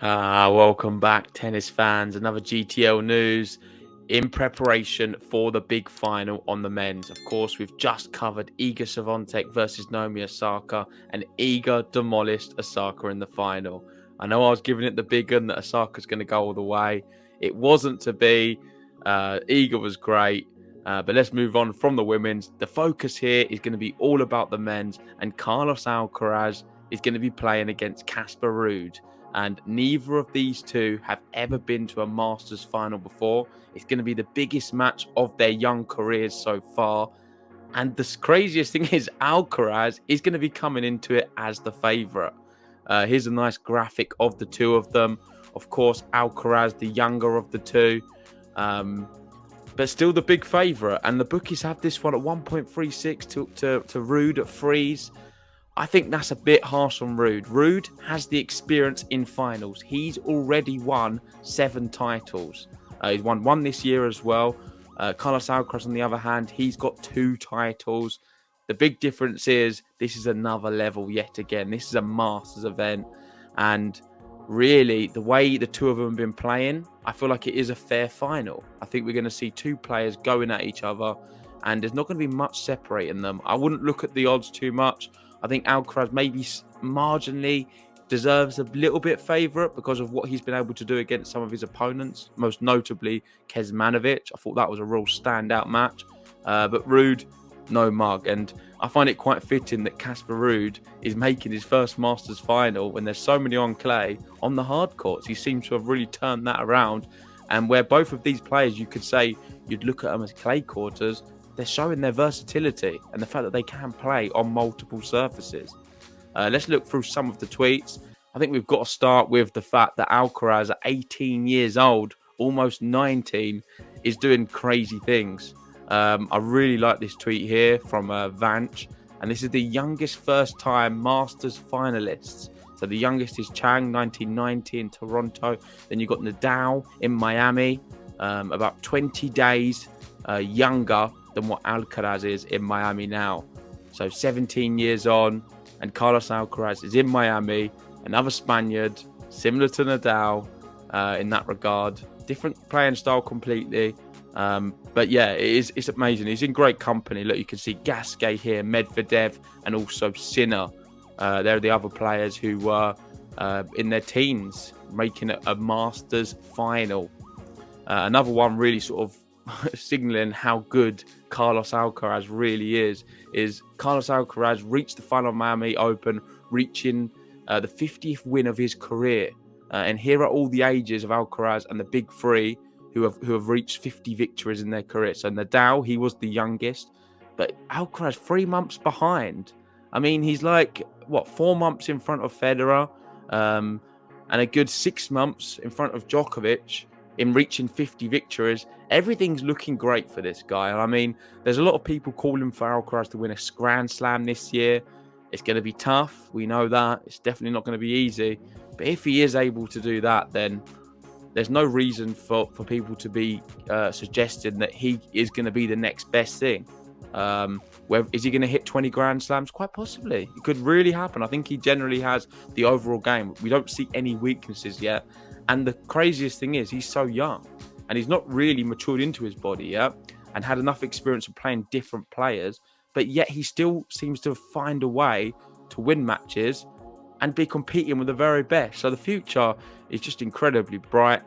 Welcome back, tennis fans. Another GTL news in preparation for the big final on the men's. Of course, we've just covered Iga Swiatek versus Naomi Osaka, and Iga demolished Osaka in the final. I know I was giving it the big one that Osaka's going to go all the way. It wasn't to be. Iga was great. But let's move on from the women's. The focus here is going to be all about the men's, and Carlos Alcaraz is going to be playing against Casper Ruud. And neither of these two have ever been to a Masters final before. It's going to be the biggest match of their young careers so far. And the craziest thing is Alcaraz is going to be coming into it as the favourite. Here's a nice graphic of the two of them. Of course, Alcaraz, the younger of the two, but still the big favourite. And the bookies have this one at 1.36 to Ruud at threes. I think that's a bit harsh on Ruud. Ruud has the experience in finals. He's already won 7 titles. He's won 1 this year as well. Carlos Alcaraz, on the other hand, he's got 2 titles. The big difference is this is another level yet again. This is a Masters event. And really, the way the two of them have been playing, I feel like it is a fair final. I think we're going to see 2 players going at each other, and there's not going to be much separating them. I wouldn't look at the odds too much. I think Alcaraz maybe marginally deserves a little bit favourite because of what he's been able to do against some of his opponents, most notably Kecmanovic. I thought that was a real standout match. But Ruud, no mug. And I find it quite fitting that Casper Ruud is making his first Masters final when there's so many on clay on the hard courts. He seems to have really turned that around. And where both of these players, you could say, you'd look at them as clay quarters, they're showing their versatility and the fact that they can play on multiple surfaces. Let's look through some of the tweets. I think we've got to start with the fact that Alcaraz, at 18 years old, almost 19, is doing crazy things. I really like this tweet here from Vanch. And this is the youngest first-time Masters finalists. So the youngest is Chang, 1990 in Toronto. Then you've got Nadal in Miami, about 20 days younger than what Alcaraz is in Miami now. So 17 years on, and Carlos Alcaraz is in Miami, another Spaniard, similar to Nadal in that regard. Different playing style completely. But yeah, it's amazing. He's in great company. Look, you can see Gasquet here, Medvedev, and also Sinner. They're the other players who were in their teens, making a Masters final. Another one really sort of signaling how good Carlos Alcaraz really is Carlos Alcaraz reached the final of Miami Open, reaching the 50th win of his career. And here are all the ages of Alcaraz and the big three who have reached 50 victories in their career. So Nadal, he was the youngest, but Alcaraz 3 months behind. I mean, he's like, 4 months in front of Federer, and a good 6 months in front of Djokovic in reaching 50 victories. Everything's looking great for this guy. I mean, there's a lot of people calling for Alcaraz to win a Grand Slam this year. It's going to be tough. We know that. It's definitely not going to be easy. But if he is able to do that, then there's no reason for people to be suggesting that he is going to be the next best thing. Is he going to hit 20 Grand Slams? Quite possibly. It could really happen. I think he generally has the overall game. We don't see any weaknesses yet. And the craziest thing is he's so young and he's not really matured into his body yet and had enough experience of playing different players, but yet he still seems to find a way to win matches and be competing with the very best. So the future is just incredibly bright.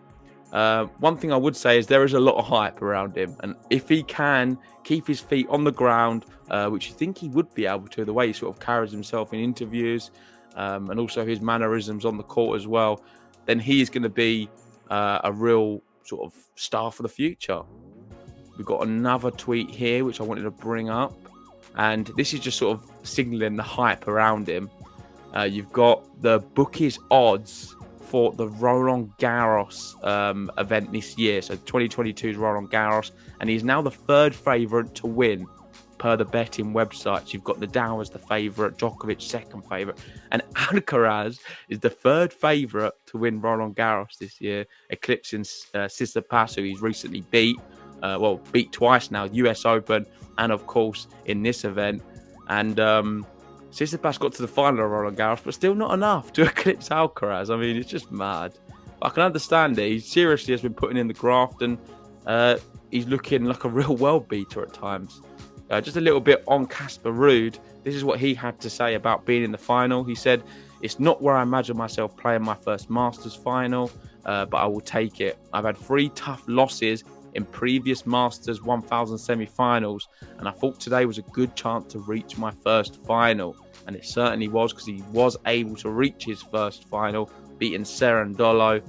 One thing I would say is there is a lot of hype around him. And if he can keep his feet on the ground, which you think he would be able to, the way he sort of carries himself in interviews, and also his mannerisms on the court as well, then he is going to be a real sort of star for the future. We've got another tweet here, which I wanted to bring up. And this is just sort of signaling the hype around him. You've got the bookies odds for the Roland Garros event this year. So 2022's Roland Garros. And he's now the 3rd favourite to win per the betting websites. You've got Nadal as the favourite, Djokovic 2nd favourite, and Alcaraz is the 3rd favourite to win Roland Garros this year, eclipsing Tsitsipas, who he's recently beat twice now, US Open, and of course in this event. And Tsitsipas got to the final of Roland Garros, but still not enough to eclipse Alcaraz. I mean, it's just mad. I can understand it. He seriously has been putting in the graft, and he's looking like a real world beater at times. Just a little bit on Casper Ruud. This is what he had to say about being in the final. He said, "It's not where I imagine myself playing my first Masters final, but I will take it. I've had 3 tough losses in previous Masters 1000 semi-finals, and I thought today was a good chance to reach my first final." And it certainly was, because he was able to reach his first final, beating Serendolo.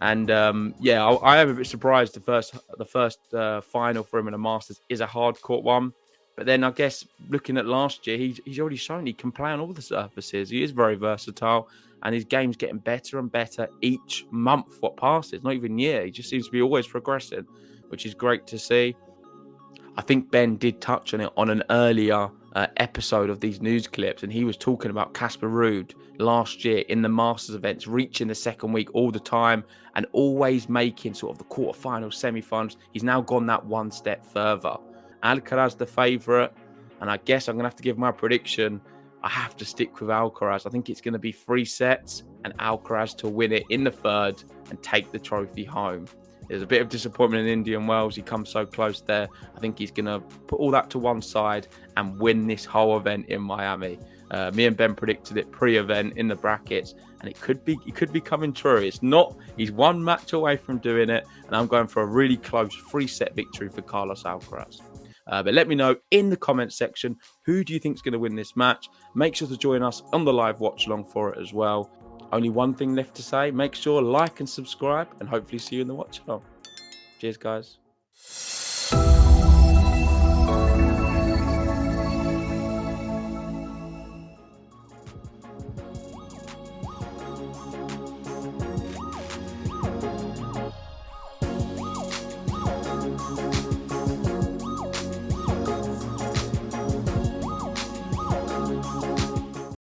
And I am a bit surprised the first final for him in a Masters is a hard court one. But then I guess looking at last year, he's already shown he can play on all the surfaces. He is very versatile, and his game's getting better and better each month what passes, not even year. He just seems to be always progressing, which is great to see. I think Ben did touch on it on an earlier episode of these news clips, and he was talking about Casper Ruud last year in the Masters events, reaching the second week all the time and always making sort of the quarterfinals, semi-finals. He's now gone that one step further. Alcaraz the favourite, and I guess I'm going to have to give my prediction. I have to stick with Alcaraz. I think it's going to be 3 sets and Alcaraz to win it in the third and take the trophy home. There's a bit of disappointment in Indian Wells. He comes so close there. I think he's going to put all that to one side and win this whole event in Miami. Me and Ben predicted it pre-event in the brackets, and it could be coming true. It's not. He's 1 match away from doing it, and I'm going for a really close 3-set victory for Carlos Alcaraz. But let me know in the comments section, who do you think is going to win this match? Make sure to join us on the live watch along for it as well. Only one thing left to say. Make sure like and subscribe, and hopefully see you in the watch along. Cheers, guys.